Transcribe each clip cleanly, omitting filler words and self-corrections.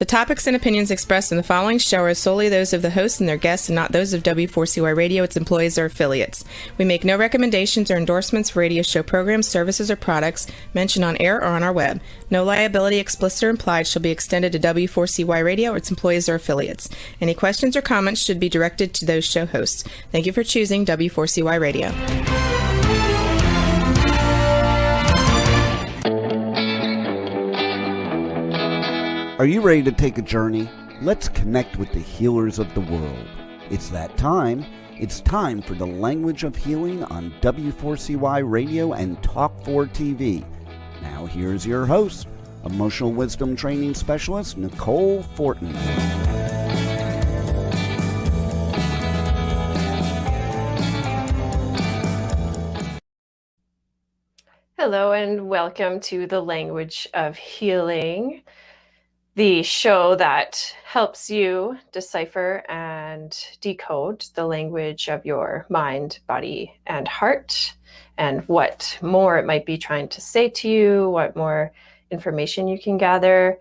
topics and opinions expressed in the following show are solely those of the hosts and their guests and not those of W4CY Radio, its employees, or affiliates. We make no recommendations or endorsements for radio show programs, services, or products mentioned on air or on our web. No liability, explicit or implied, shall be extended to W4CY Radio or its employees or affiliates. Any questions or comments should be directed to those show hosts. Thank you for choosing W4CY Radio. Are you ready to take a journey? Let's connect with the healers of the world. It's that time. It's time for the Language of Healing on W4CY Radio and Talk4 TV. Now here's your host, Emotional Wisdom Training Specialist Nicole Fortin. Hello and welcome to the Language of Healing, the show that helps you decipher and decode the language of your mind, body, and heart, and what more it might be trying to say to you, what more information you can gather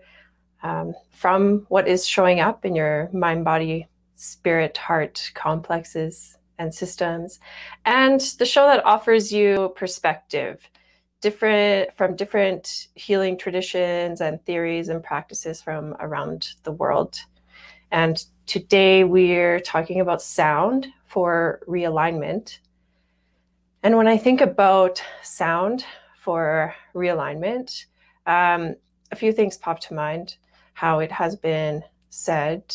from what is showing up in your mind, body, spirit, heart complexes and systems, and the show that offers you perspective from different healing traditions and theories and practices from around the world. And today we're talking about sound for realignment. And when I think about sound for realignment, a few things pop to mind. How it has been said,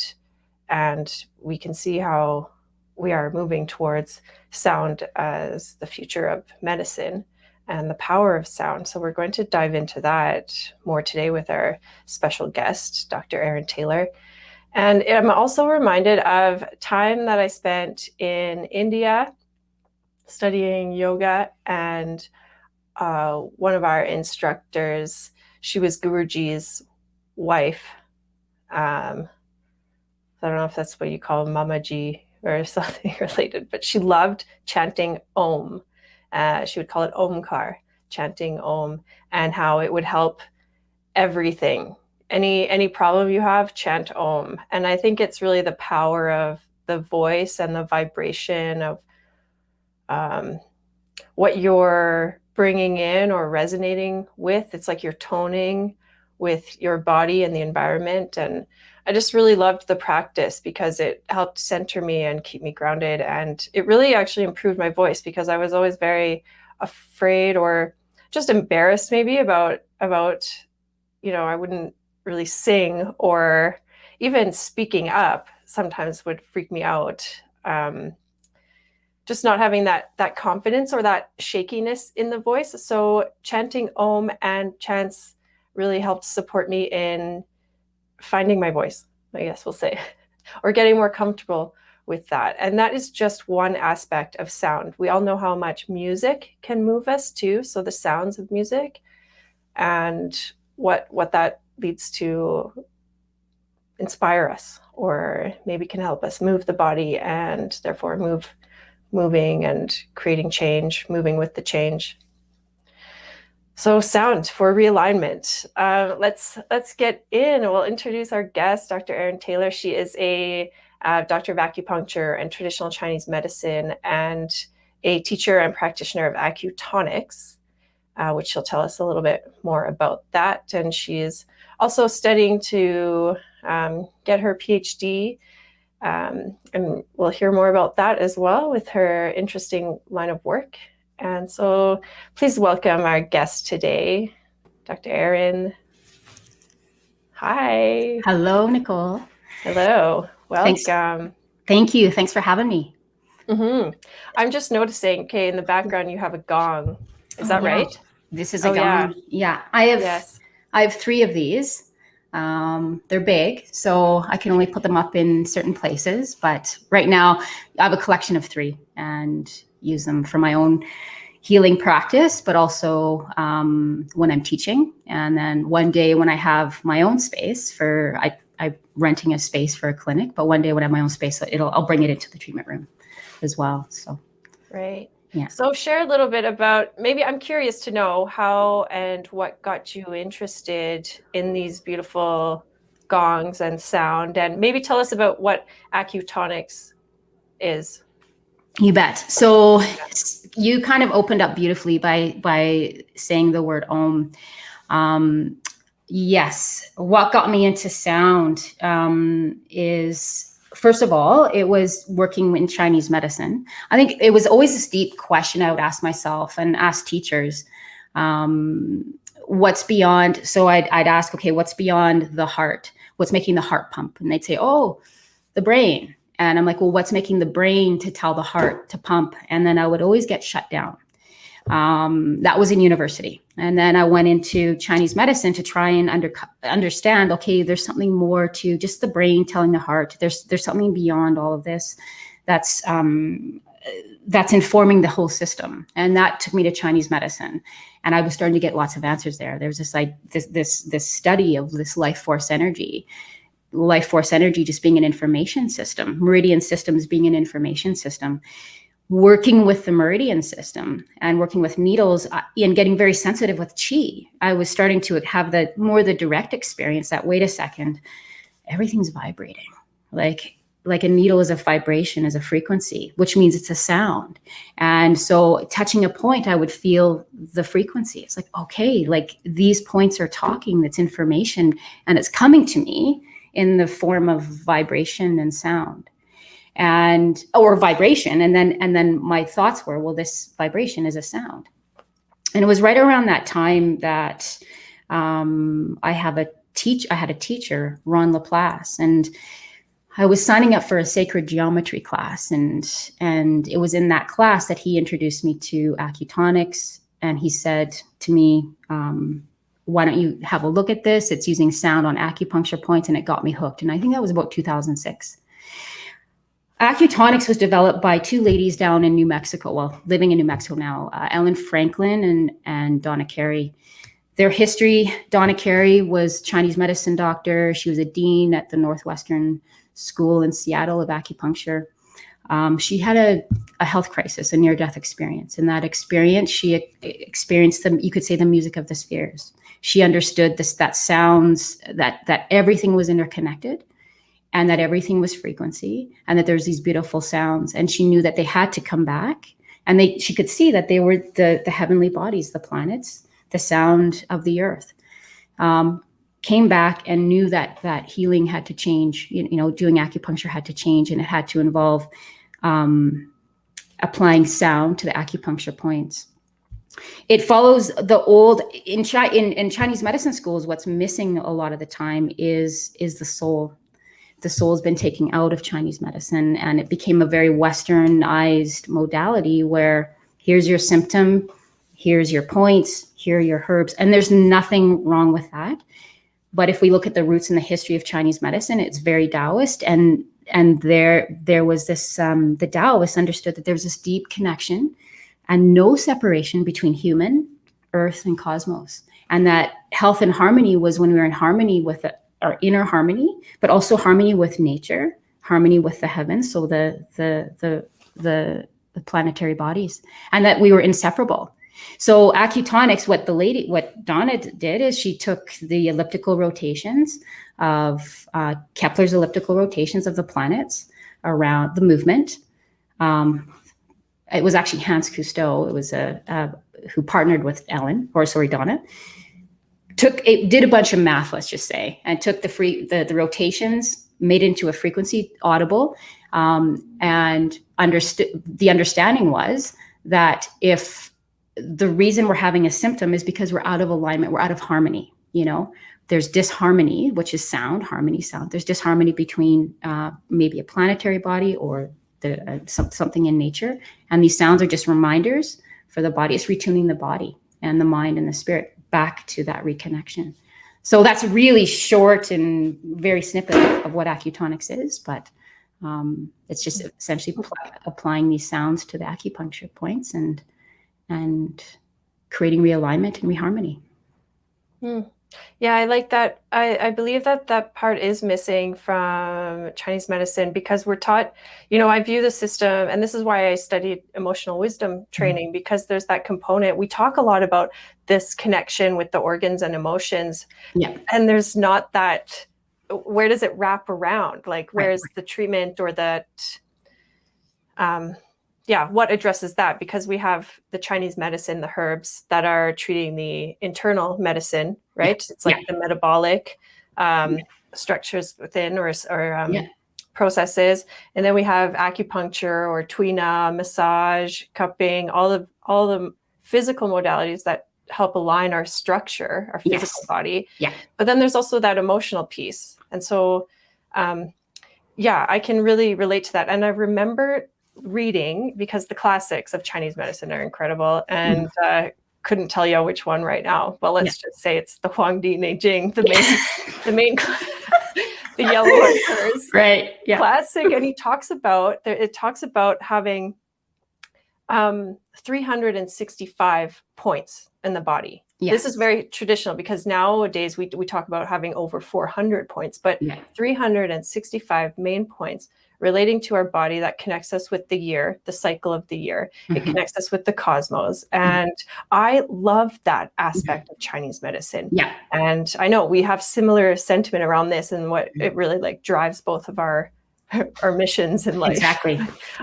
and we can see how we are moving towards sound as the future of medicine and the power of sound. So we're going to dive into that more today with our special guest, Dr. Erin Taylor. And I'm also reminded of time that I spent in India studying yoga, and one of our instructors, she was Guruji's wife. I don't know if that's what you call Mamaji or something related, but she loved chanting Om. She would call it Omkar, chanting Om, and how it would help everything. Any problem you have, chant Om. And I think it's really the power of the voice and the vibration of what you're bringing in or resonating with. It's like you're toning with your body and the environment. And I just really loved the practice because it helped center me and keep me grounded. And it really actually improved my voice because I was always very afraid or just embarrassed maybe about, I wouldn't really sing, or even speaking up sometimes would freak me out. Just not having that confidence or that shakiness in the voice. So chanting Om and chants really helped support me in finding my voice, I guess we'll say, or getting more comfortable with that. And that is just one aspect of sound. We all know how much music can move us too. So the sounds of music and what that leads to inspire us, or maybe can help us move the body and therefore moving and creating change, moving with the change. So sound for realignment. Let's get in. We'll introduce our guest, Dr. Erin Taylor. She is a doctor of acupuncture and traditional Chinese medicine, and a teacher and practitioner of acutonics, which she'll tell us a little bit more about that. And she is also studying to get her PhD, and we'll hear more about that as well with her interesting line of work. And so please welcome our guest today, Dr. Erin. Hi. Hello, Nicole. Hello. Welcome. Thanks. Thank you. Thanks for having me. Mm-hmm. I'm just noticing, okay, in the background you have a gong. Is that right? This is a gong. Yeah. I have 3 of these. They're big, so I can only put them up in certain places. But right now I have a collection of 3 and use them for my own healing practice, but also when I'm teaching. And then one day when I have my own space I'm renting a space for a clinic, but one day when I have my own space, I'll bring it into the treatment room as well. So, right. Yeah. So share a little bit about, maybe I'm curious to know how and what got you interested in these beautiful gongs and sound, and maybe tell us about what acutonics is. You bet. So you kind of opened up beautifully by saying the word Om. Yes, what got me into sound is, first of all, it was working in Chinese medicine. I think it was always this deep question I would ask myself and ask teachers. What's beyond? So I'd ask, okay, what's beyond the heart? What's making the heart pump? And they'd say, oh, the brain. And I'm like, well, what's making the brain to tell the heart to pump? And then I would always get shut down. That was in university. And then I went into Chinese medicine to try and understand, okay, there's something more to just the brain telling the heart. There's something beyond all of this that's informing the whole system. And that took me to Chinese medicine. And I was starting to get lots of answers there. There was this study of this life force energy just being an information system, meridian systems being an information system, working with the meridian system and working with needles and getting very sensitive with chi. I was starting to have the direct experience that, wait a second, everything's vibrating. Like a needle is a vibration, is a frequency, which means it's a sound. And so touching a point, I would feel the frequency. It's like, okay, like these points are talking, that's information, and it's coming to me in the form of vibration and sound or vibration. And then my thoughts were, well, this vibration is a sound. And it was right around that time that I had a teacher, Ron Laplace, and I was signing up for a sacred geometry class. And it was in that class that he introduced me to acutonics. And he said to me, why don't you have a look at this? It's using sound on acupuncture points, and it got me hooked. And I think that was about 2006. Acutonics was developed by two ladies down in New Mexico, well, living in New Mexico now, Ellen Franklin and Donna Carey. Their history, Donna Carey was Chinese medicine doctor. She was a dean at the Northwestern School in Seattle of acupuncture. She had a health crisis, a near-death experience. In that experience, she experienced you could say the music of the spheres. She understood that sounds, that everything was interconnected, and that everything was frequency, and that there's these beautiful sounds. And she knew that they had to come back, and she could see that they were the heavenly bodies, the planets, the sound of the earth. Came back and knew that healing had to change. Doing acupuncture had to change, and it had to involve applying sound to the acupuncture points. It follows the old in Chinese medicine schools. What's missing a lot of the time is the soul. The soul's been taken out of Chinese medicine, and it became a very westernized modality where here's your symptom, here's your points, here are your herbs, and there's nothing wrong with that. But if we look at the roots and the history of Chinese medicine, it's very Taoist, and there was this the Taoists understood that there was this deep connection and no separation between human, earth, and cosmos, and that health and harmony was when we were in harmony with our inner harmony, but also harmony with nature, harmony with the heavens, so the planetary bodies, and that we were inseparable. So acutonics, what Donna did is she took the elliptical rotations of Kepler's elliptical rotations of the planets around the movement. It was actually Hans Cousteau. It was who partnered with Donna. Did a bunch of math, let's just say, and took the rotations, made it into a frequency audible, and understood. The understanding was that if the reason we're having a symptom is because we're out of alignment, we're out of harmony. There's disharmony, which is sound, harmony, sound. There's disharmony between maybe a planetary body or something in nature. And these sounds are just reminders for the body. It's retuning the body and the mind and the spirit back to that reconnection. So that's really short and very snippet of what acutonics is, but it's just essentially applying these sounds to the acupuncture points and creating realignment and reharmony. Yeah, I like that. I believe that part is missing from Chinese medicine because we're taught, I view the system, and this is why I studied emotional wisdom training, because there's that component. We talk a lot about this connection with the organs and emotions, and there's not that where does it wrap around? Like, where's the treatment or that, what addresses that? Because we have the Chinese medicine, the herbs that are treating the internal medicine, right? It's like the metabolic structures within or processes. And then we have acupuncture or tuina, massage, cupping, all the physical modalities that help align our structure, our physical body. Yeah. But then there's also that emotional piece. And so, I can really relate to that. And I remember reading, because the classics of Chinese medicine are incredible, and couldn't tell you which one right now, but let's just say it's the Huangdi Neijing, the main the yellow markers, right? Yeah, classic. And it talks about having 365 points in the body. Yes. This is very traditional, because nowadays we talk about having over 400 points, but 365 main points relating to our body that connects us with the year, the cycle of the year. It connects us with the cosmos. And I love that aspect of Chinese medicine. Yeah. And I know we have similar sentiment around this, and what it really like drives both of our missions in life. Exactly.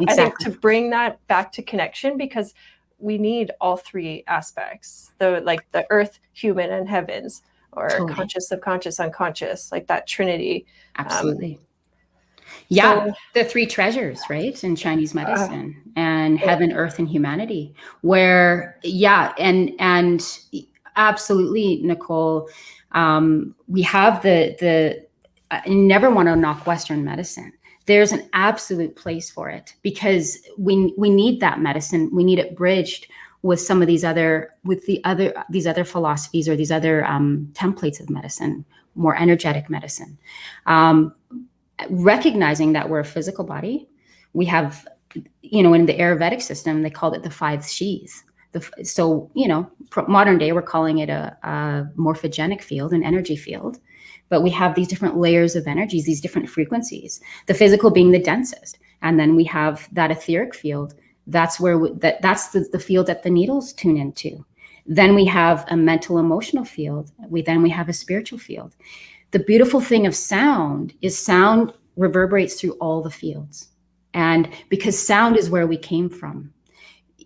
I think to bring that back to connection, because we need all three aspects, the earth, human, and heavens, or conscious, subconscious, unconscious, like that trinity. Absolutely. So, the three treasures, right, in Chinese medicine, and heaven, earth, and humanity, where, and absolutely, Nicole, we have I never want to knock Western medicine. There's an absolute place for it, because we need that medicine. We need it bridged with some of these other philosophies, or these other templates of medicine, more energetic medicine. Recognizing that we're a physical body, we have, in the Ayurvedic system, they called it the 5 Shis. Modern day, we're calling it a morphogenic field, an energy field. But we have these different layers of energies, these different frequencies, the physical being the densest. And then we have that etheric field. That's where that's the field that the needles tune into. Then we have a mental emotional field. Then we have a spiritual field. The beautiful thing of sound is sound reverberates through all the fields. And because sound is where we came from.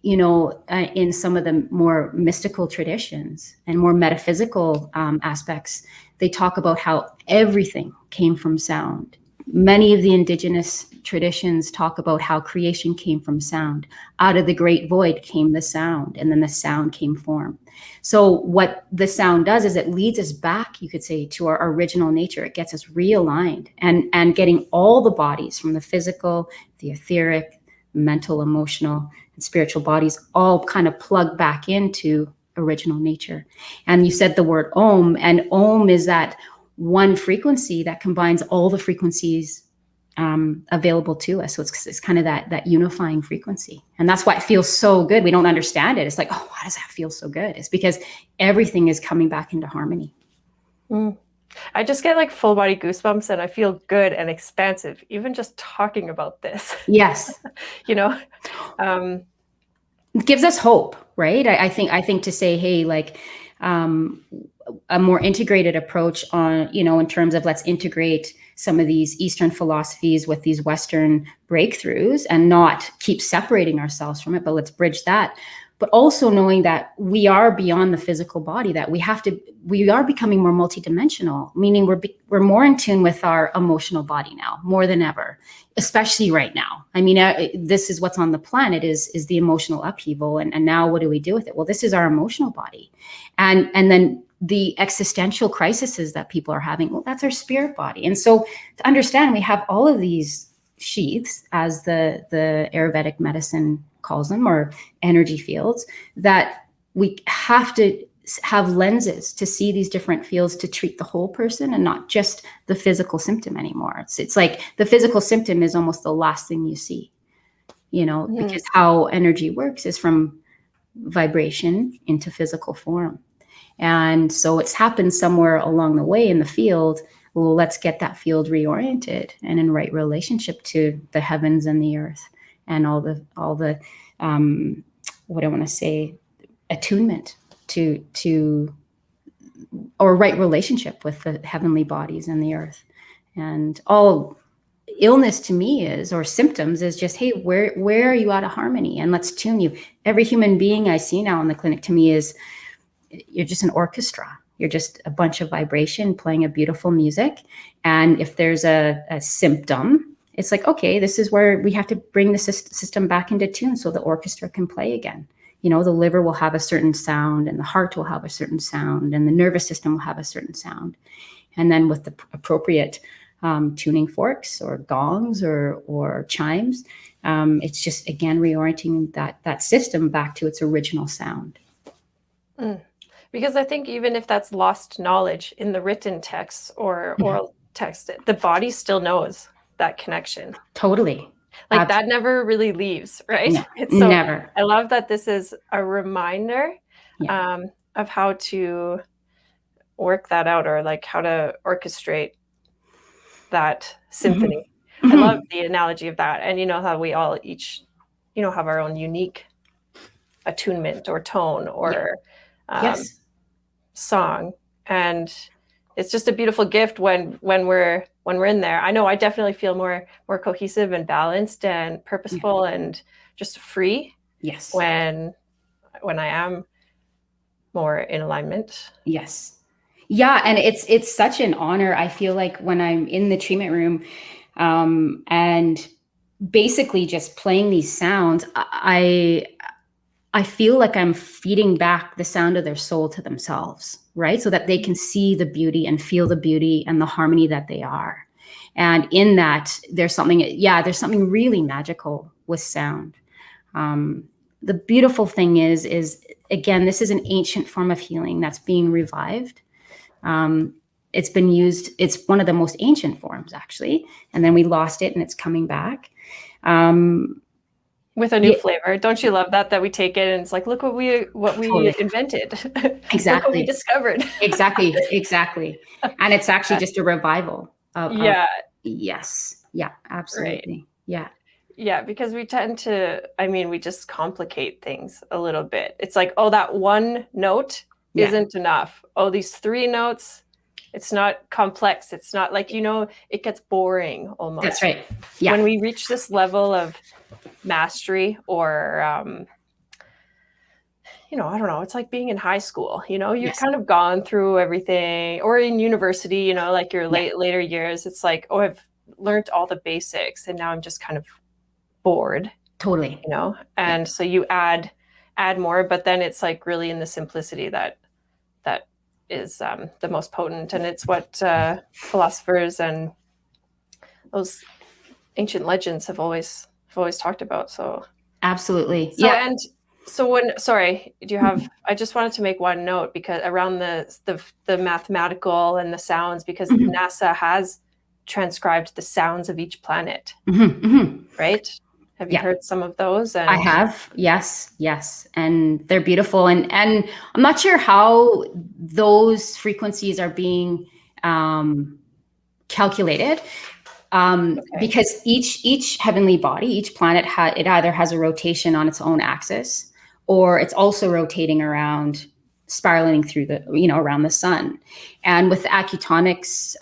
In some of the more mystical traditions and more metaphysical aspects, they talk about how everything came from sound. Many of the indigenous traditions talk about how creation came from sound. Out of the great void came the sound, and then the sound came form. So what the sound does is it leads us back, you could say, to our original nature. It gets us realigned, and getting all the bodies, from the physical, the etheric, mental, emotional, and spiritual bodies, all kind of plug back into original nature. And you said the word Om, and Om is that one frequency that combines all the frequencies available to us. So it's kind of that unifying frequency. And that's why it feels so good. We don't understand it. It's like, oh, why does that feel so good? It's because everything is coming back into harmony. I just get like full body goosebumps, and I feel good and expansive, even just talking about this. Yes. It gives us hope, right? I think to say, hey, like, a more integrated approach on, in terms of let's integrate some of these Eastern philosophies with these Western breakthroughs, and not keep separating ourselves from it, but let's bridge that. But also knowing that we are beyond the physical body, that we are becoming more multidimensional, meaning we're more in tune with our emotional body now, more than ever, especially right now. I mean, this is what's on the planet is the emotional upheaval. And now what do we do with it? Well, this is our emotional body. And then the existential crises that people are having, well, that's our spirit body. And so to understand, we have all of these sheaths, as the Ayurvedic medicine calls them, or energy fields, that we have to have lenses to see these different fields to treat the whole person, and not just the physical symptom anymore. It's like the physical symptom is almost the last thing you see, because how energy works is from vibration into physical form. And so it's happened somewhere along the way in the field. Well, let's get that field reoriented and in right relationship to the heavens and the earth, and all the what I want to say, attunement to or right relationship with the heavenly bodies and the earth. And all illness to me is, or symptoms is just, hey, where are you out of harmony? And let's tune you. Every human being I see now in the clinic to me is, you're just an orchestra. You're just a bunch of vibration playing a beautiful music. And if there's a symptom, it's like, okay, this is where we have to bring the system back into tune so the orchestra can play again. You know, the liver will have a certain sound, and the heart will have a certain sound, and the nervous system will have a certain sound. And then with the appropriate tuning forks or gongs or chimes, it's just, again, reorienting that system back to its original sound. Because I think even if that's lost knowledge in the written text or oral text, the body still knows that connection. Totally. Like Absolutely. that never really leaves, right? No, never. I love that this is a reminder of how to work that out, or like how to orchestrate that symphony. I love the analogy of that. And you know how we all each, have our own unique attunement or tone or song. And it's just a beautiful gift when we're in there. I know I definitely feel more cohesive and balanced and purposeful and just free. Yes. When I am more in alignment. Yes. Yeah. And it's such an honor. I feel like when I'm in the treatment room, and basically just playing these sounds, I feel like I'm feeding back the sound of their soul to themselves, right? So that they can see the beauty and feel the beauty and the harmony that they are. And in that, there's something really magical with sound. The beautiful thing is again, this is an ancient form of healing that's being revived. It's been used, it's one of the most ancient forms, actually. And then we lost it and it's coming back. With a new flavor. Don't you love that we take it and it's like, look what we Totally. Invented. Exactly. Look what we discovered. Exactly. And it's actually just a revival of yes. Yeah, absolutely. Right. Yeah. Yeah, because we tend to, we just complicate things a little bit. It's like, oh, that one note isn't enough. Oh, these 3 notes, it's not complex. It's not like, it gets boring almost. That's right. Yeah. When we reach this level of mastery or, I don't know, it's like being in high school, you've kind of gone through everything, or in university, like your later years, it's like, oh, I've learned all the basics and now I'm just kind of bored. Totally. And so you add more, but then it's like really in the simplicity that is the most potent. And it's what philosophers and those ancient legends have always talked about. So absolutely. And so I just wanted to make one note, because around the mathematical and the sounds, because NASA has transcribed the sounds of each planet, right? Have you heard some of those? I have. Yes. And they're beautiful. And I'm not sure how those frequencies are being calculated. Because each heavenly body, each planet, it either has a rotation on its own axis, or it's also rotating around, spiraling through around the sun. And with the Acutonics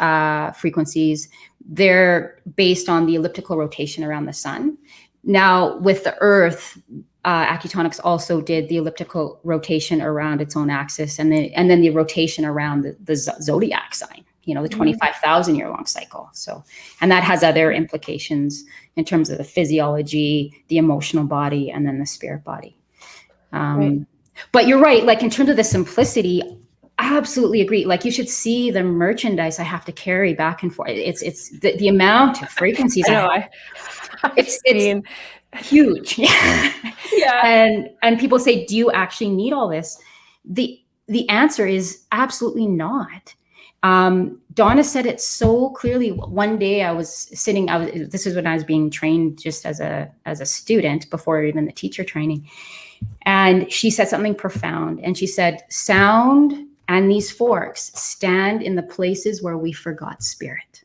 frequencies, they're based on the elliptical rotation around the sun. Now, with the Earth, Acutonics also did the elliptical rotation around its own axis, and then the rotation around the zodiac sign. The 25,000 year long cycle. So, and that has other implications in terms of the physiology, the emotional body, and then the spirit body. But you're right. Like in terms of the simplicity, I absolutely agree. Like you should see the merchandise I have to carry back and forth. It's the amount of frequencies. It's huge. Yeah. And people say, do you actually need all this? The answer is absolutely not. Donna said it so clearly. One day I was sitting, this is when I was being trained just as a student before even the teacher training. And she said something profound. And she said, sound and these forks stand in the places where we forgot spirit.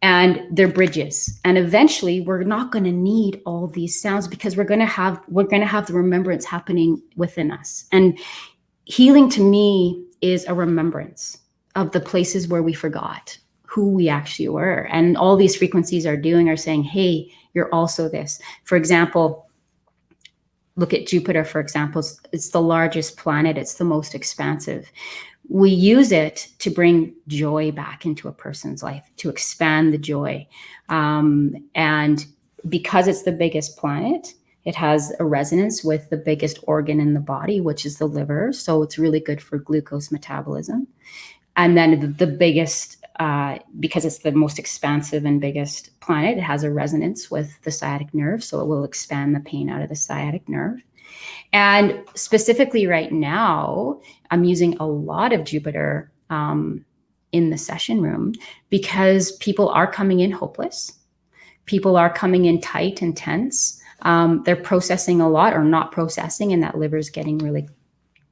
And they're bridges. And eventually we're not going to need all these sounds, because we're going to have the remembrance happening within us. And healing to me is a remembrance of the places where we forgot who we actually were. And all these frequencies are saying, hey, you're also this. For example, look at Jupiter, for example. It's the largest planet. It's the most expansive. We use it to bring joy back into a person's life, to expand the joy. And because it's the biggest planet, it has a resonance with the biggest organ in the body, which is the liver. So it's really good for glucose metabolism. And then the biggest, because it's the most expansive and biggest planet, it has a resonance with the sciatic nerve. So it will expand the pain out of the sciatic nerve. And specifically right now, I'm using a lot of Jupiter in the session room because people are coming in hopeless. People are coming in tight and tense. They're processing a lot or not processing, and that liver's getting really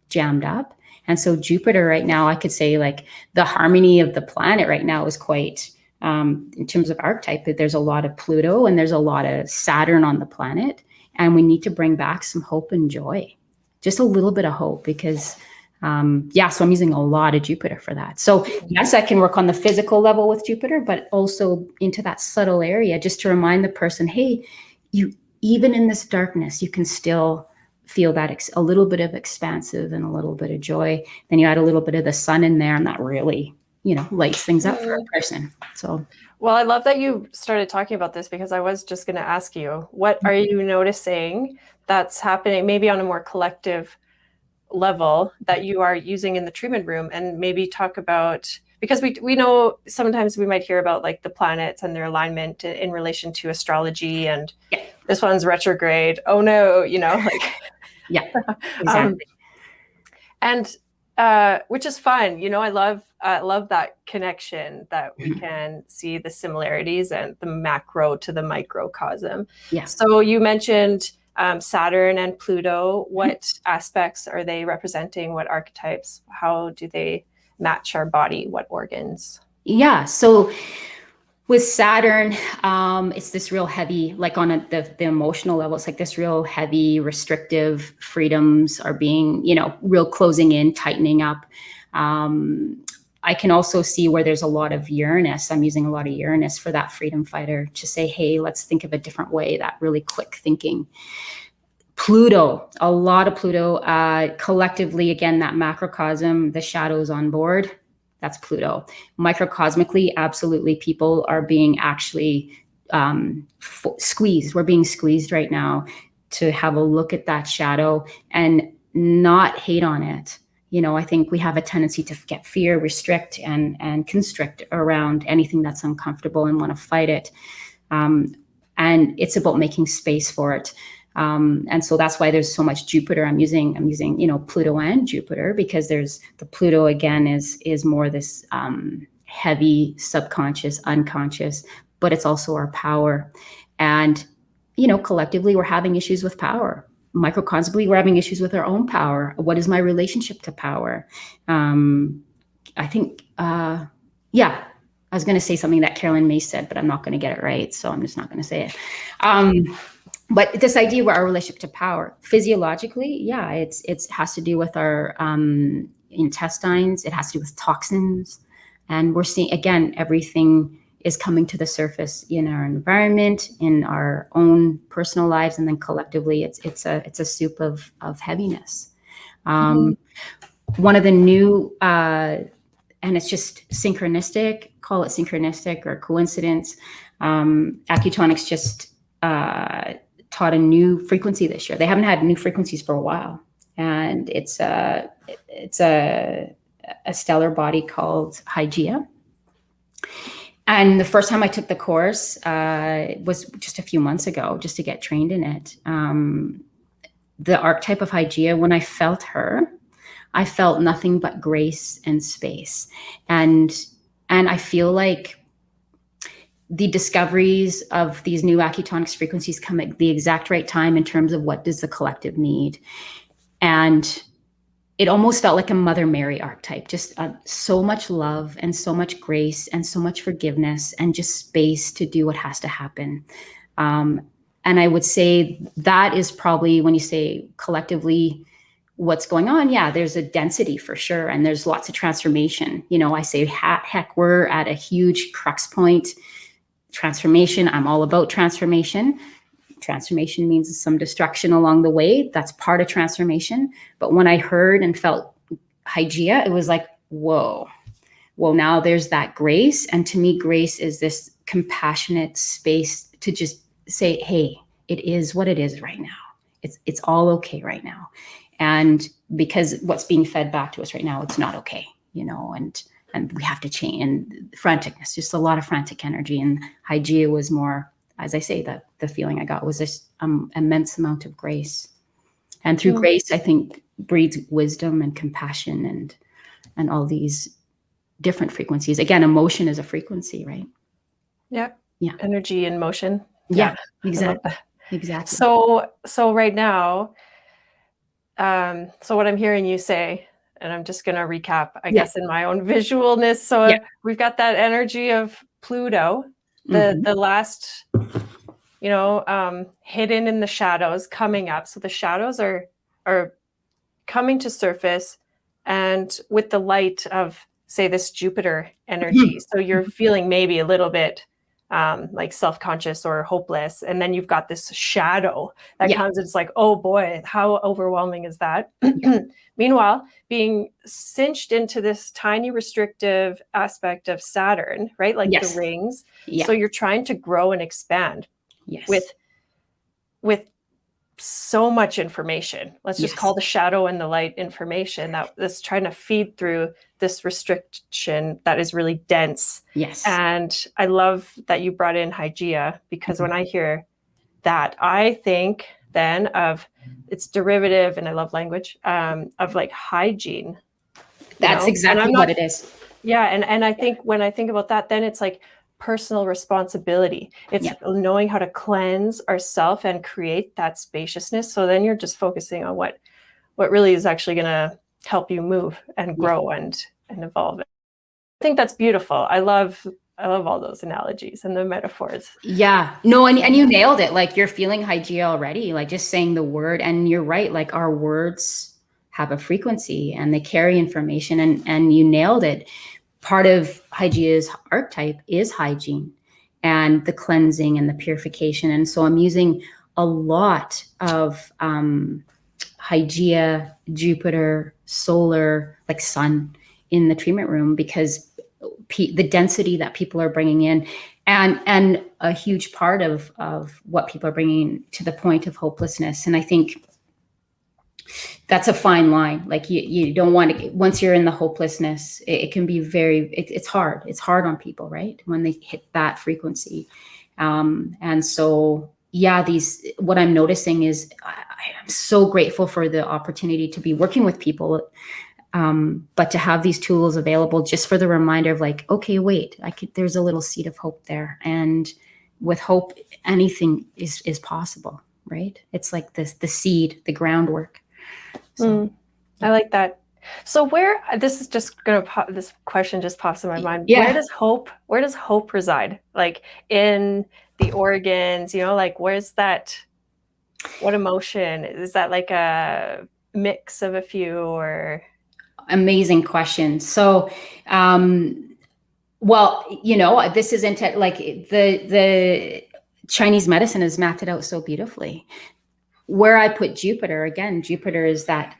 jammed up. And so Jupiter right now, I could say like the harmony of the planet right now is quite, in terms of archetype, there's a lot of Pluto and there's a lot of Saturn on the planet. And we need to bring back some hope and joy, just a little bit of hope because, so I'm using a lot of Jupiter for that. So yes, I can work on the physical level with Jupiter, but also into that subtle area just to remind the person, hey, you, even in this darkness, you can still feel that a little bit of expansive and a little bit of joy. Then you add a little bit of the sun in there and that really, lights things up for a person. So. Well, I love that you started talking about this because I was just going to ask you, what are you noticing that's happening maybe on a more collective level that you are using in the treatment room, and maybe talk about, because we know sometimes we might hear about like the planets and their alignment in relation to astrology, and this one's retrograde. Oh no, like yeah, exactly. And which is fun, I love that connection that we can see the similarities and the macro to the microcosm. Yeah. So you mentioned Saturn and Pluto. What aspects are they representing? What archetypes? How do they match our body? What organs? Yeah. So with Saturn, it's this real heavy, like on the emotional level, it's like this real heavy, restrictive freedoms are being, real closing in, tightening up. I can also see where there's a lot of Uranus. I'm using a lot of Uranus for that freedom fighter to say, hey, let's think of a different way, that really quick thinking. Pluto, a lot of Pluto, collectively, again, that macrocosm, the shadows on board. That's Pluto. Microcosmically, absolutely, people are being actually squeezed. We're being squeezed right now to have a look at that shadow and not hate on it. I think we have a tendency to get fear, restrict, and constrict around anything that's uncomfortable and want to fight it. And it's about making space for it. And so that's why there's so much Jupiter. I'm using, Pluto and Jupiter, because there's the Pluto again is more this heavy, subconscious, unconscious, but it's also our power. And, collectively we're having issues with power. Microcosmically, we're having issues with our own power. What is my relationship to power? I think, I was going to say something that Carolyn May said, but I'm not going to get it right. So I'm just not going to say it. But this idea of our relationship to power, physiologically, it has to do with our intestines. It has to do with toxins. And we're seeing, again, everything is coming to the surface in our environment, in our own personal lives, and then collectively, it's a soup of heaviness. One of the new, and it's just synchronistic, call it synchronistic or coincidence. Acutonics just taught a new frequency this year. They haven't had new frequencies for a while, and it's a stellar body called Hygeia. And the first time I took the course was just a few months ago, just to get trained in it. The archetype of Hygeia, when I felt her, I felt nothing but grace and space, and I feel like the discoveries of these new Acutonics frequencies come at the exact right time in terms of what does the collective need. And it almost felt like a Mother Mary archetype, just so much love and so much grace and so much forgiveness and just space to do what has to happen. And I would say that is probably, when you say collectively, what's going on? Yeah, there's a density for sure. And there's lots of transformation. You know, I say, heck, we're at a huge crux point. Transformation. I'm all about transformation. Transformation means some destruction along the way. That's part of transformation. But when I heard and felt Hygeia, it was like, whoa. Well, now there's that grace. And to me, grace is this compassionate space to just say, hey, it is what it is right now. It's all okay right now. And because what's being fed back to us right now, it's not okay, you know, and we have to change. And franticness, just a lot of frantic energy. And Hygeia was more, as I say, that the feeling I got was this immense amount of grace. And through grace, I think, breeds wisdom and compassion and all these different frequencies. Again, emotion is a frequency, right? Yeah. Yeah. Energy and motion. Yeah, exactly. Exactly. So right now, so what I'm hearing you say, and I'm just going to recap, I guess, in my own visualness. So we've got that energy of Pluto, the last, you know, hidden in the shadows coming up. So the shadows are coming to surface, and with the light of, say, this Jupiter energy. So you're feeling maybe a little bit like self-conscious or hopeless. And then you've got this shadow that comes. It's like, oh boy, how overwhelming is that? Meanwhile, being cinched into this tiny restrictive aspect of Saturn, right? Like the rings. So you're trying to grow and expand with so much information. Let's just call the shadow and the light information that's trying to feed through this restriction that is really dense. Yes. And I love that you brought in Hygeia, because when I hear that, I think then of its derivative, and I love language, of like hygiene. That's exactly what it is. Yeah. And I think when I think about that, then it's like personal responsibility. It's knowing how to cleanse ourselves and create that spaciousness. So then you're just focusing on what really is actually going to help you move and grow and evolve. I think that's beautiful. I love all those analogies and the metaphors. Yeah, no, and you nailed it. Like, you're feeling Hygeia already, like just saying the word. And you're right. Like, our words have a frequency and they carry information, and you nailed it. Part of Hygeia's archetype is hygiene and the cleansing and the purification. And so I'm using a lot of Hygeia, Jupiter, solar, like sun in the treatment room, because the density that people are bringing in, and a huge part of what people are bringing to the point of hopelessness. And I think that's a fine line. Like, you don't want to, once you're in the hopelessness, it can be it's hard. It's hard on people, right? When they hit that frequency. And so, what I'm noticing is I'm so grateful for the opportunity to be working with people, but to have these tools available just for the reminder of like, okay, wait, there's a little seed of hope there. And with hope, anything is possible, right? It's like the seed, the groundwork. So, I like that. So this question just pops in my mind. Yeah. Where does hope reside? Like, in the organs, you know, like, where's that, what emotion? Is that like a mix of a few, or? Amazing question. So, well, you know, this isn't like the Chinese medicine has mapped it out so beautifully. Where I put Jupiter, again, Jupiter is that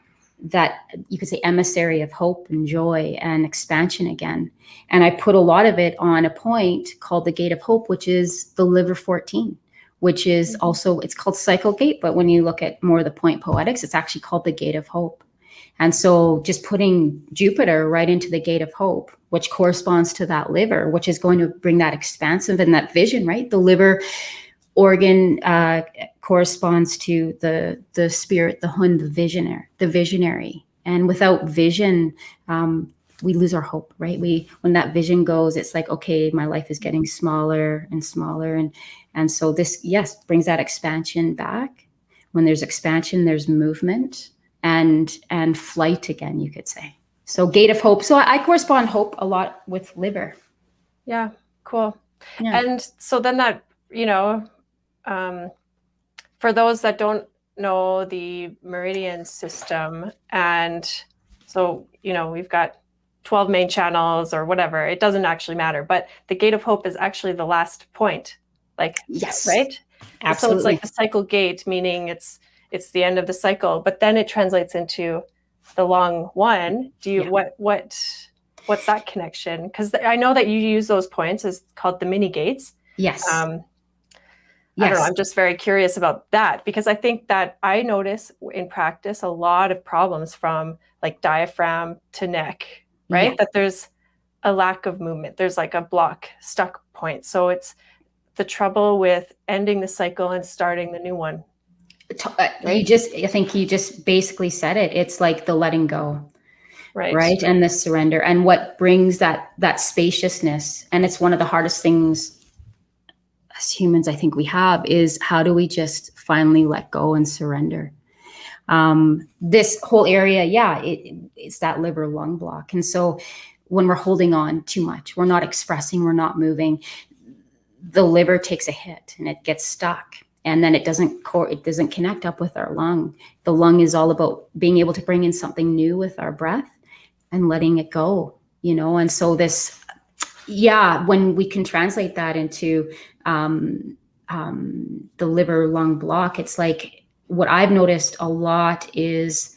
you could say emissary of hope and joy and expansion again. And I put a lot of it on a point called the Gate of Hope, which is the liver 14, which is also, it's called cycle gate. But when you look at more of the point poetics, it's actually called the Gate of Hope. And so just putting Jupiter right into the Gate of Hope, which corresponds to that liver, which is going to bring that expansive and that vision, right? The liver organ corresponds to the spirit, the Hun, the visionary. And without vision, we lose our hope, right? When that vision goes, it's like, okay, my life is getting smaller and smaller. And so this, brings that expansion back. When there's expansion, there's movement and flight again, you could say. So Gate of Hope. So I correspond hope a lot with liver. Yeah, cool. Yeah. And so then that, you know, for those that don't know the meridian system, and so, we've got 12 main channels or whatever, it doesn't actually matter, but the gate of hope is actually the last point, yes, right? absolutely. So it's like the cycle gate, meaning it's the end of the cycle, but then it translates into the long one. What's that connection? Because I know that you use those points as called the mini gates. Yes. I don't know. I'm just very curious about that, because I think that I notice in practice a lot of problems from like diaphragm to neck, right? That there's a lack of movement. There's like a block, stuck point. So it's the trouble with ending the cycle and starting the new one. Right? I think you just basically said it. It's like the letting go. Right. And the surrender, and what brings that spaciousness. And it's one of the hardest things as humans I think we have, is how do we just finally let go and surrender? This whole area, it's that liver lung block. And so when we're holding on too much, we're not expressing, we're not moving, the liver takes a hit and it gets stuck. And then it doesn't connect up with our lung. The lung is all about being able to bring in something new with our breath and letting it go, And so this, when we can translate that into the liver lung block, it's like what I've noticed a lot is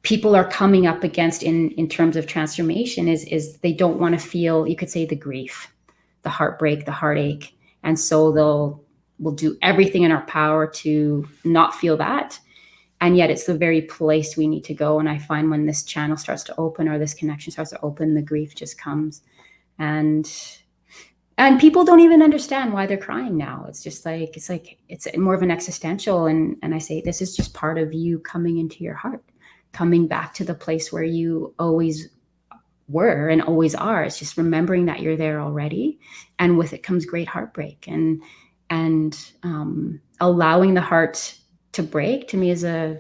people are coming up against in terms of transformation is they don't want to feel, you could say, the grief, the heartbreak, the heartache. And so we'll do everything in our power to not feel that. And yet it's the very place we need to go. And I find when this channel starts to open, or this connection starts to open, the grief just comes. And people don't even understand why they're crying now. It's just like, it's more of an existential. And I say, this is just part of you coming into your heart, coming back to the place where you always were and always are. It's just remembering that you're there already. And with it comes great heartbreak, and allowing the heart to break, to me, is a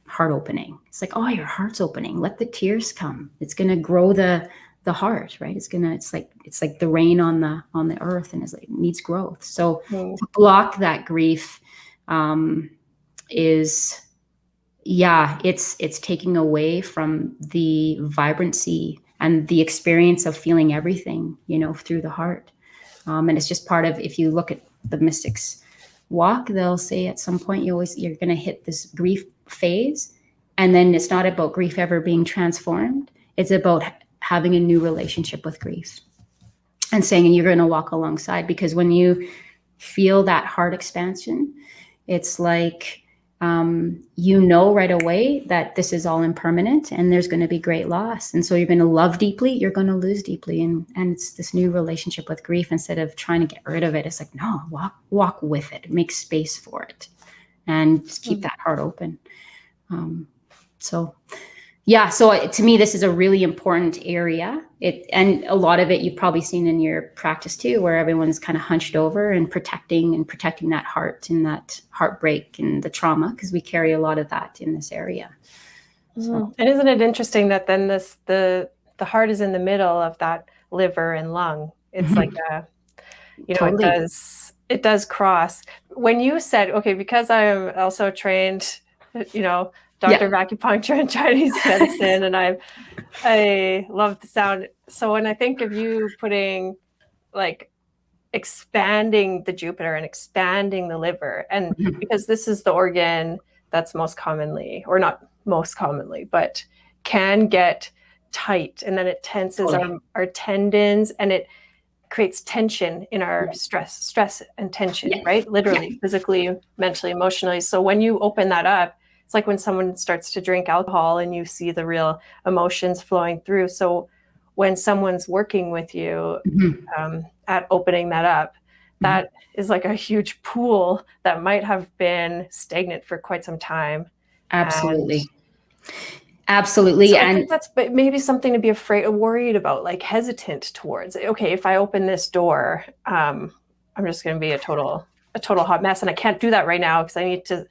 heart opening. It's like, oh, your heart's opening. Let the tears come. It's going to grow the heart, right? It's like the rain on the earth, and it needs growth. So to block that grief is, it's taking away from the vibrancy and the experience of feeling everything, through the heart. And it's just part of, if you look at the mystics walk, they'll say at some point you're going to hit this grief phase, and then it's not about grief ever being transformed. It's about having a new relationship with grief, and saying you're going to walk alongside, because when you feel that heart expansion, it's like, right away that this is all impermanent and there's going to be great loss. And so you're going to love deeply, you're going to lose deeply. And it's this new relationship with grief. Instead of trying to get rid of it, it's like, no, walk with it, make space for it, and just keep that heart open. So to me, this is a really important area. And a lot of it you've probably seen in your practice too, where everyone's kind of hunched over and protecting that heart and that heartbreak and the trauma, because we carry a lot of that in this area. So. And isn't it interesting that then the heart is in the middle of that liver and lung? It's like totally. It does cross. When you said, okay, because I am also trained, doctor of acupuncture and Chinese medicine, and I love the sound. So when I think of you putting, like, expanding the Jupiter and expanding the liver, and because this is the organ that's most commonly, or not most commonly, but can get tight, and then it tenses our tendons, and it creates tension in our stress and tension, right? Literally, physically, mentally, emotionally. So when you open that up, it's like when someone starts to drink alcohol and you see the real emotions flowing through. So when someone's working with you at opening that up, that is like a huge pool that might have been stagnant for quite some time. Absolutely. Absolutely. So I think that's maybe something to be worried about, like hesitant towards. Okay, if I open this door, I'm just going to be a total hot mess, and I can't do that right now because I need to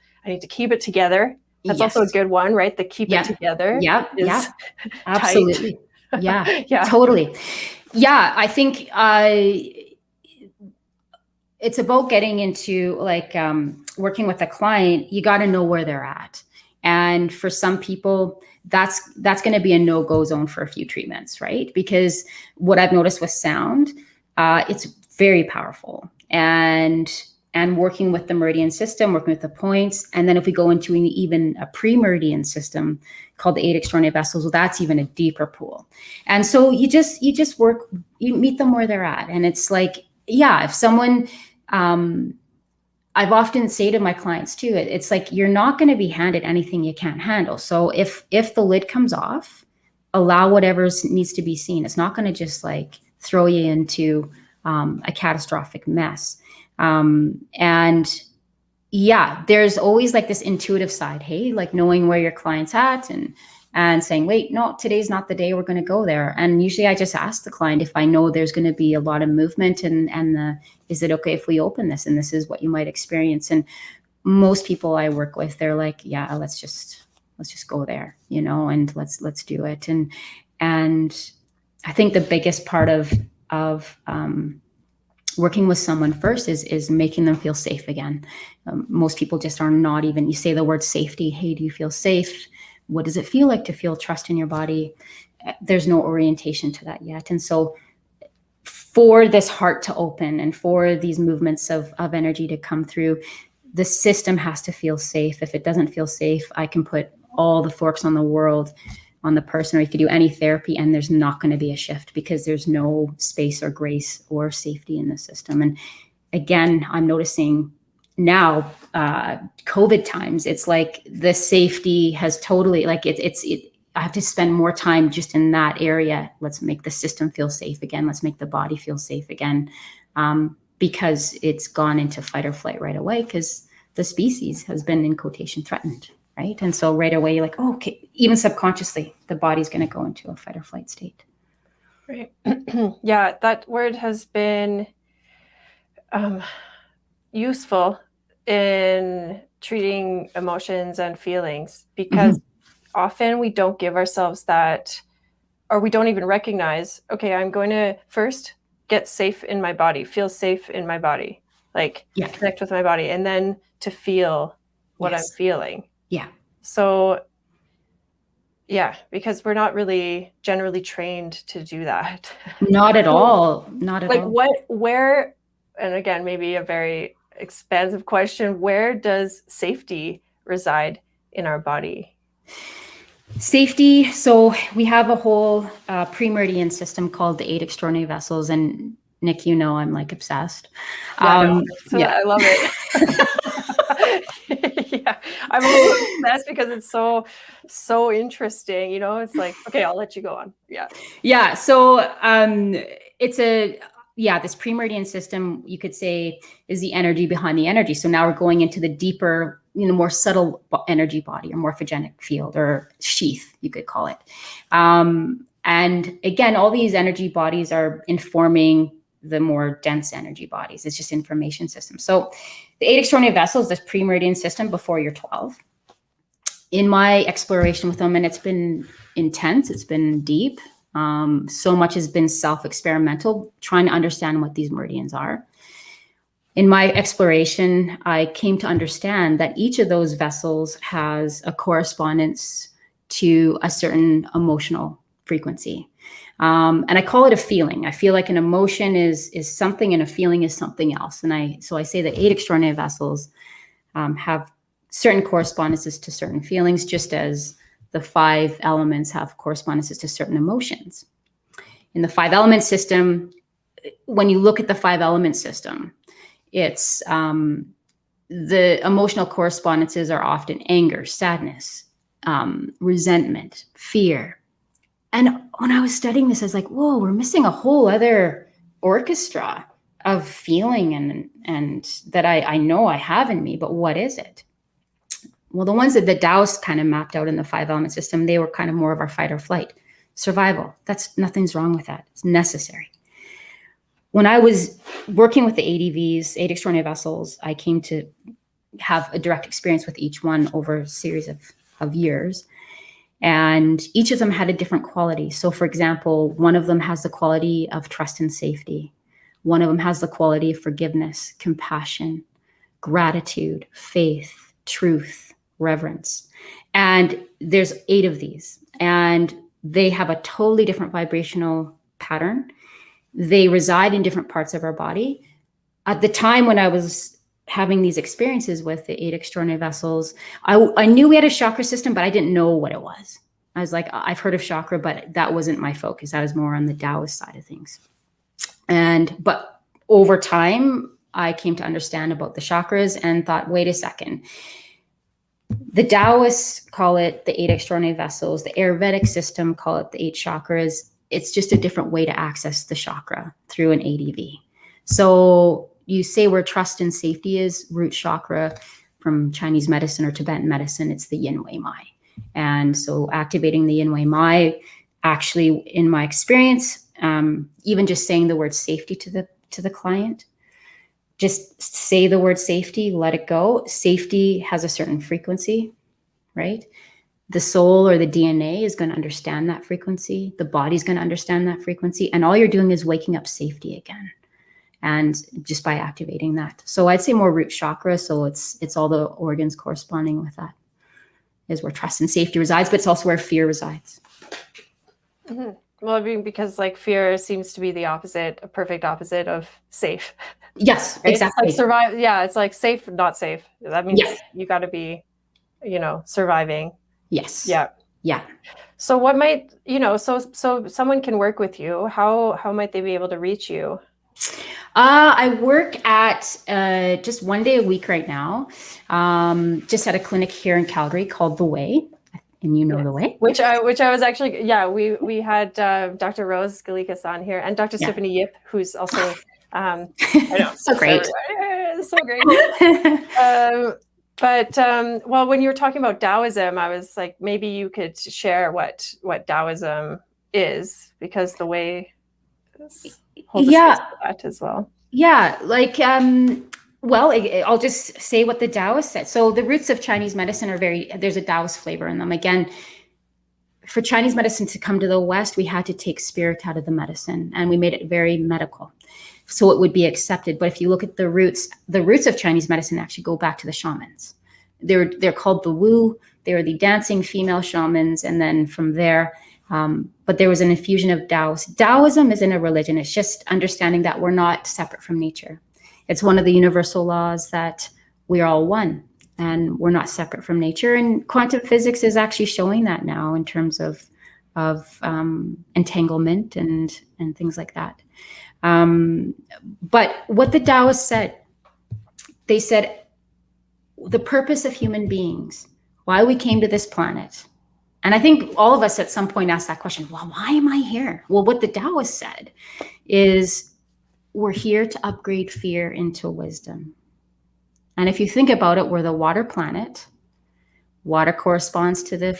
keep it together. That's also a good one, right? The keep it together. Yeah. Absolutely. Yeah. Totally. Yeah. I think it's about getting into, like, working with a client, you got to know where they're at. And for some people, that's going to be a no-go zone for a few treatments, right? Because what I've noticed with sound, it's very powerful. And working with the meridian system, working with the points. And then if we go into even a pre-meridian system called the 8 extraordinary vessels, well, that's even a deeper pool. And so you just work, you meet them where they're at. And it's like, yeah, if someone, I've often say to my clients too, it's like, you're not going to be handed anything you can't handle. So if the lid comes off, allow whatever needs to be seen. It's not going to just like throw you into a catastrophic mess. And yeah, there's always like this intuitive side, hey, like knowing where your client's at and saying, wait, no, today's not the day we're going to go there. And usually I just ask the client if I know there's going to be a lot of movement and is it okay if we open this? And this is what you might experience. And most people I work with, they're like, yeah, let's just go there, and let's do it. And I think the biggest part of working with someone first is making them feel safe again. Most people just are not even, you say the word safety. Hey, do you feel safe? What does it feel like to feel trust in your body? There's no orientation to that yet. And so for this heart to open and for these movements of energy to come through, the system has to feel safe. If it doesn't feel safe, I can put all the forks on the world on the person, or you could do any therapy and there's not going to be a shift because there's no space or grace or safety in the system. And again, I'm noticing now, COVID times, it's like the safety has totally, like I have to spend more time just in that area. Let's make the system feel safe again. Let's make the body feel safe again. Because it's gone into fight or flight right away because the species has been in quotation threatened. Right. And so right away, you're like, oh, okay, even subconsciously, the body's going to go into a fight or flight state. Right. Yeah, that word has been useful in treating emotions and feelings because often we don't give ourselves that, or we don't even recognize, okay, I'm going to first get safe in my body, feel safe in my body, like connect with my body, and then to feel what I'm feeling. Yeah. So, yeah, because we're not really generally trained to do that. Not at all. Not at all. Like where, and again, maybe a very expansive question, where does safety reside in our body? Safety. So we have a whole pre-meridian system called the 8 extraordinary vessels. And Nick, I'm like obsessed. I love it. Yeah, I'm also obsessed because it's so interesting. It's like, okay, I'll let you go on. Yeah. So it's this pre-meridian system, you could say, is the energy behind the energy. So now we're going into the deeper, more subtle energy body or morphogenic field or sheath, you could call it. And again, all these energy bodies are informing the more dense energy bodies. It's just information systems. So the 8 extraordinary vessels, this pre-meridian system before you're 12. In my exploration with them, and it's been intense, it's been deep. So much has been self-experimental, trying to understand what these meridians are. In my exploration, I came to understand that each of those vessels has a correspondence to a certain emotional frequency. And I call it a feeling. I feel like an emotion is something and a feeling is something else. And so I say that 8 extraordinary vessels have certain correspondences to certain feelings, just as the 5 elements have correspondences to certain emotions. In the 5 element system, when you look at the 5 element system, it's the emotional correspondences are often anger, sadness, resentment, fear. And when I was studying this, I was like, whoa, we're missing a whole other orchestra of feeling and that I know I have in me, but what is it? Well, the ones that the Taoists kind of mapped out in the 5 element system, they were kind of more of our fight or flight, survival. Nothing's wrong with that. It's necessary. When I was working with the ADVs, 8 extraordinary vessels, I came to have a direct experience with each one over a series of years. And each of them had a different quality. So for example, one of them has the quality of trust and safety. One of them has the quality of forgiveness, compassion, gratitude, faith, truth, reverence. And there's 8 of these, and they have a totally different vibrational pattern. They reside in different parts of our body. At the time when I was having these experiences with the 8 extraordinary vessels, I knew we had a chakra system, but I didn't know what it was. I was like, I've heard of chakra, but that wasn't my focus. I was more on the Taoist side of things. But over time, I came to understand about the chakras and thought, wait a second. The Taoists call it the 8 extraordinary vessels. The Ayurvedic system call it the 8 chakras. It's just a different way to access the chakra through an ADV. So you say where trust and safety is, root chakra from Chinese medicine or Tibetan medicine, it's the yin wei mai. And so activating the yin wei mai, actually, in my experience, even just saying the word safety to the client, just say the word safety, let it go. Safety has a certain frequency, right? The soul or the DNA is going to understand that frequency. The body's going to understand that frequency. And all you're doing is waking up safety again. And just by activating that. So I'd say more root chakra. So it's all the organs corresponding with that is where trust and safety resides, but it's also where fear resides. Mm-hmm. Well, I mean, because like fear seems to be the opposite, a perfect opposite of safe. Yes, right? exactly. It's like survive. Yeah, it's like safe, not safe. That means you got to be, surviving. Yes. Yeah. Yeah. So what might, so someone can work with you. How might they be able to reach you? I work at just one day a week right now, just at a clinic here in Calgary called The Way. And The Way. Which I was actually, we had Dr. Rose Galikas on here and Dr. Stephanie Yip, who's also, I know. So great. So great. But when you were talking about Taoism, I was like, maybe you could share what Taoism is, because The Way holds a space for that as well. Yeah, like, I'll just say what the Taoist said. So the roots of Chinese medicine there's a Taoist flavor in them. Again, for Chinese medicine to come to the West, we had to take spirit out of the medicine, and we made it very medical, so it would be accepted. But if you look at the roots of Chinese medicine actually go back to the shamans. They're called the Wu. They were the dancing female shamans, and then from there, but there was an infusion of Taoism. Taoism isn't a religion. It's just understanding that we're not separate from nature. It's one of the universal laws that we're all one and we're not separate from nature. And quantum physics is actually showing that now in terms of entanglement and things like that. But what the Taoists said, they said the purpose of human beings, why we came to this planet. And I think all of us at some point asked that question, well, why am I here? Well, what the Taoists said is we're here to upgrade fear into wisdom. And if you think about it, we're the water planet. Water corresponds to the,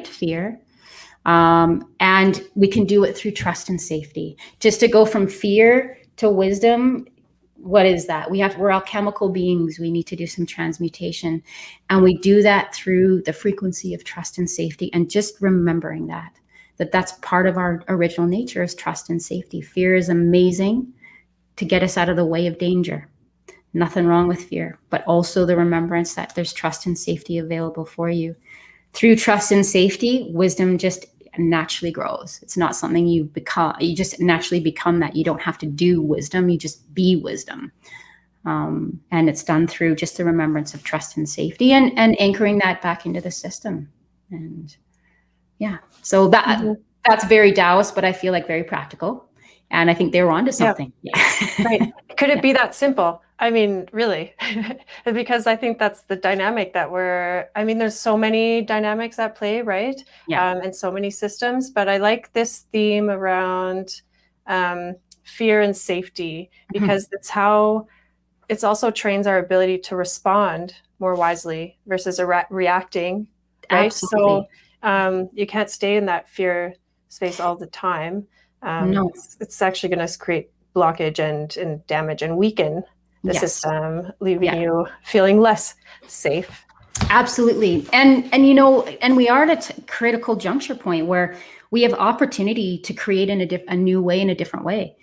fear. And we can do it through trust and safety. Just to go from fear to wisdom, what is that? We're alchemical beings. We need to do some transmutation. And we do that through the frequency of trust and safety, and just remembering that's part of our original nature is trust and safety. Fear is amazing to get us out of the way of danger. Nothing wrong with fear, but also the remembrance that there's trust and safety available for you. Through trust and safety, wisdom just naturally grows. It's not something you become. You just naturally become that. You don't have to do wisdom. You just be wisdom. And it's done through just the remembrance of trust and safety and anchoring that back into the system. And so that's very Taoist, but I feel like very practical. And I think they were onto something. Yeah. Right. Could it be that simple? I mean, really, because I think that's the dynamic that there's so many dynamics at play, right? Yeah. And so many systems, but I like this theme around fear and safety, because it's how it's also trains our ability to respond more wisely versus reacting, right? Absolutely. So you can't stay in that fear space all the time. No. It's actually going to create blockage and damage and weaken the system, leaving you feeling less safe. Absolutely. And we are at a critical juncture point where we have opportunity to create in a new way, in a different way.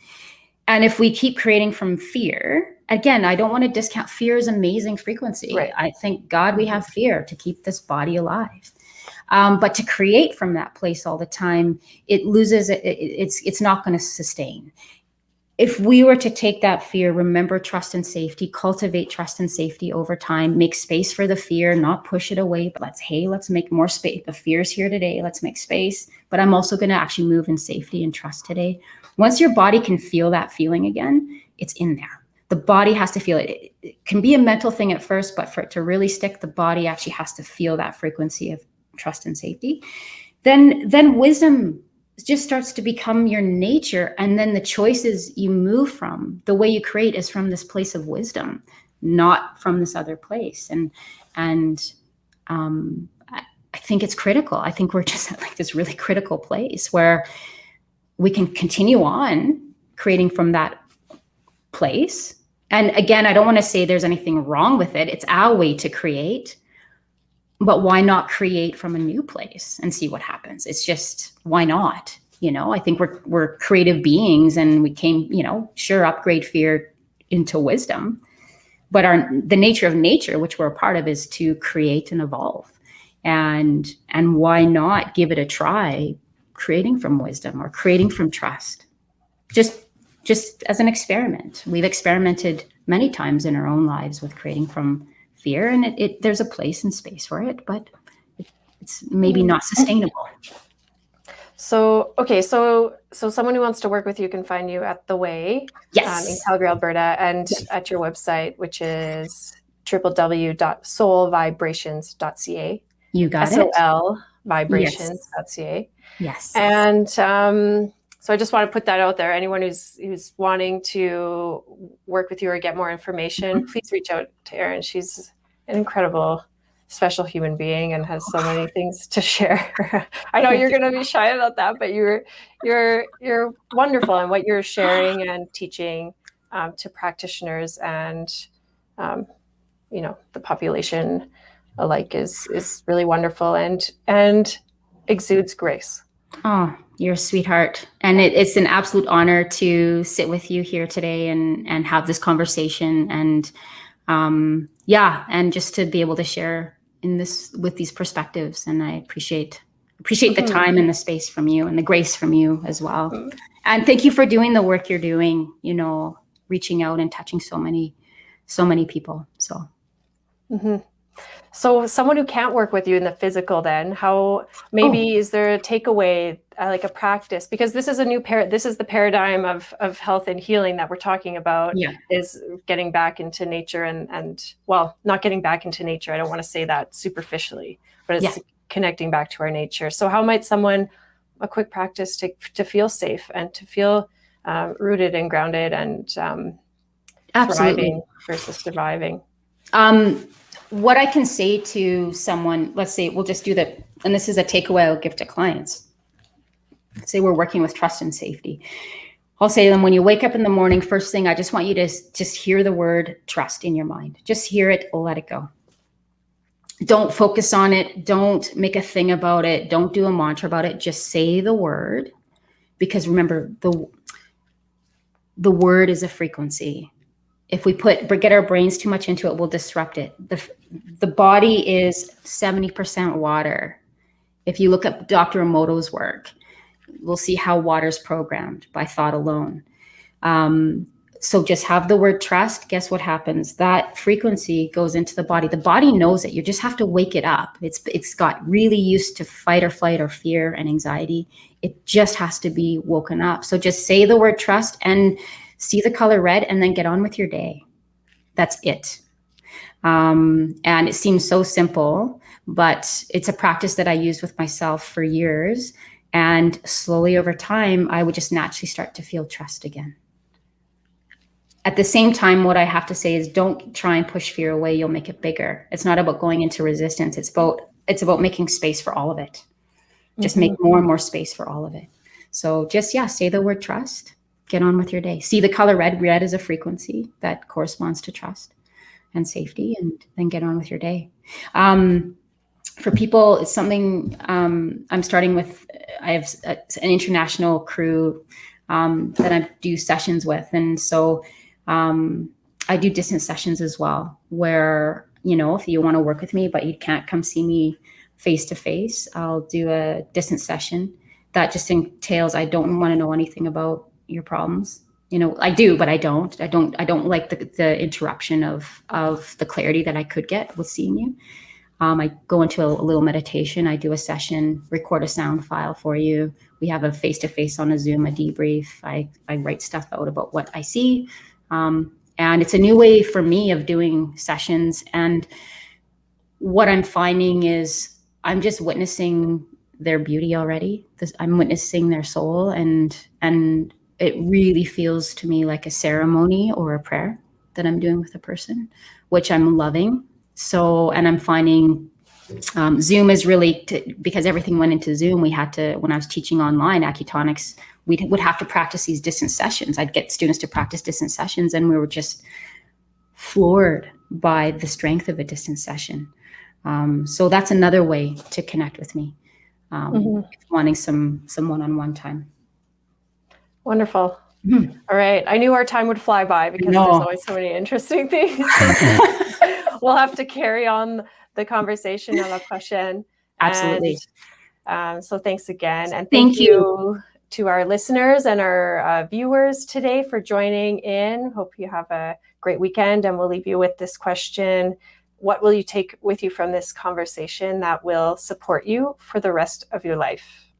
And if we keep creating from fear, again, I don't want to discount fear is amazing frequency. Right. I thank God we have fear to keep this body alive. But to create from that place all the time, it loses, it's not going to sustain. If we were to take that fear, remember trust and safety, cultivate trust and safety over time, make space for the fear, not push it away, but let's make more space. The fear's here today. Let's make space. But I'm also going to actually move in safety and trust today. Once your body can feel that feeling again, it's in there. The body has to feel it. It can be a mental thing at first, but for it to really stick, the body actually has to feel that frequency of trust and safety. Then wisdom just starts to become your nature. And then the choices you move from, the way you create, is from this place of wisdom, not from this other place. And I think it's critical. I think we're just at like this really critical place where we can continue on creating from that place. And again, I don't want to say there's anything wrong with it. It's our way to create. But why not create from a new place and see what happens? It's just, why not? I think we're creative beings, and we came, sure, upgrade fear into wisdom. But the nature of nature, which we're a part of, is to create and evolve. And why not give it a try, creating from wisdom or creating from trust? Just as an experiment. We've experimented many times in our own lives with creating from fear, and there's a place and space for it, but it's maybe not sustainable. So someone who wants to work with you can find you at The Way, yes, in Calgary, Alberta, and at your website, which is www.soulvibrations.ca. You got SOL vibrations.ca. Yes. And so I just want to put that out there. Anyone who's wanting to work with you or get more information, please reach out to Erin. She's an incredible, special human being and has so many things to share. I know you're going to be shy about that, but you're wonderful, and what you're sharing and teaching to practitioners and the population alike is really wonderful and exudes grace. Oh, you're a sweetheart. And it's an absolute honor to sit with you here today and have this conversation. And and just to be able to share with these perspectives. And I appreciate the time and the space from you and the grace from you as well. And thank you for doing the work you're doing, reaching out and touching so many people. So. Mm-hmm. So someone who can't work with you in the physical, then is there a takeaway, like a practice? Because this is this is the paradigm of health and healing that we're talking about, is getting back into nature and not getting back into nature. I don't want to say that superficially, but it's connecting back to our nature. So how might a quick practice to feel safe and to feel rooted and grounded and thriving versus surviving? What I can say to someone, let's say we'll just do that, and this is a takeaway I'll give to clients. Let's say we're working with trust and safety. I'll say to them, when you wake up in the morning, first thing, I just want you to just hear the word trust in your mind. Just hear it, let it go. Don't focus on it. Don't make a thing about it. Don't do a mantra about it. Just say the word, because remember, the word is a frequency. If we get our brains too much into it, we'll disrupt it. The body is 70% water. If you look up Dr. Emoto's work, we'll see how water's programmed by thought alone. So just have the word trust. Guess what happens? That frequency goes into the body. The body knows it. You just have to wake it up. It's got really used to fight or flight or fear and anxiety. It just has to be woken up. So just say the word trust and see the color red, and then get on with your day. That's it. And it seems so simple, but it's a practice that I used with myself for years. And slowly over time, I would just naturally start to feel trust again. At the same time, what I have to say is don't try and push fear away. You'll make it bigger. It's not about going into resistance. It's about making space for all of it. Just make more and more space for all of it. So just, say the word trust. Get on with your day. See the color red. Red is a frequency that corresponds to trust and safety, and then get on with your day. For people, it's something I'm starting with. I have an international crew that I do sessions with. And so I do distance sessions as well, where, if you want to work with me, but you can't come see me face to face, I'll do a distance session. That just entails, I don't want to know anything about your problems. I do, but I don't like the interruption of the clarity that I could get with seeing you. I go into a little meditation. I do a session, record a sound file for you. We have a face-to-face on a Zoom, a debrief. I write stuff out about what I see. And it's a new way for me of doing sessions. And what I'm finding is I'm just witnessing their beauty already. I'm witnessing their soul. And it really feels to me like a ceremony or a prayer that I'm doing with a person, which I'm loving. So, and I'm finding Zoom is really, because everything went into Zoom, we had to, when I was teaching online Acutonics, we would have to practice these distance sessions. I'd get students to practice distance sessions, and we were just floored by the strength of a distance session. So that's another way to connect with me, wanting some one-on-one time. Wonderful. All right. I knew our time would fly by because there's always so many interesting things. We'll have to carry on the conversation on a question. Absolutely. And, so thanks again. And thank you to our listeners and our viewers today for joining in. Hope you have a great weekend, and we'll leave you with this question. What will you take with you from this conversation that will support you for the rest of your life?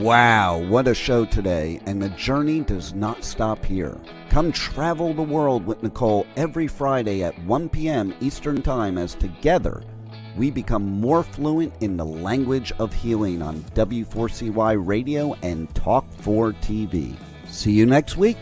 Wow, what a show today, and the journey does not stop here. Come travel the world with Nicole every Friday at 1 p.m. Eastern Time as together we become more fluent in the language of healing on W4CY Radio and Talk 4 TV. See you next week.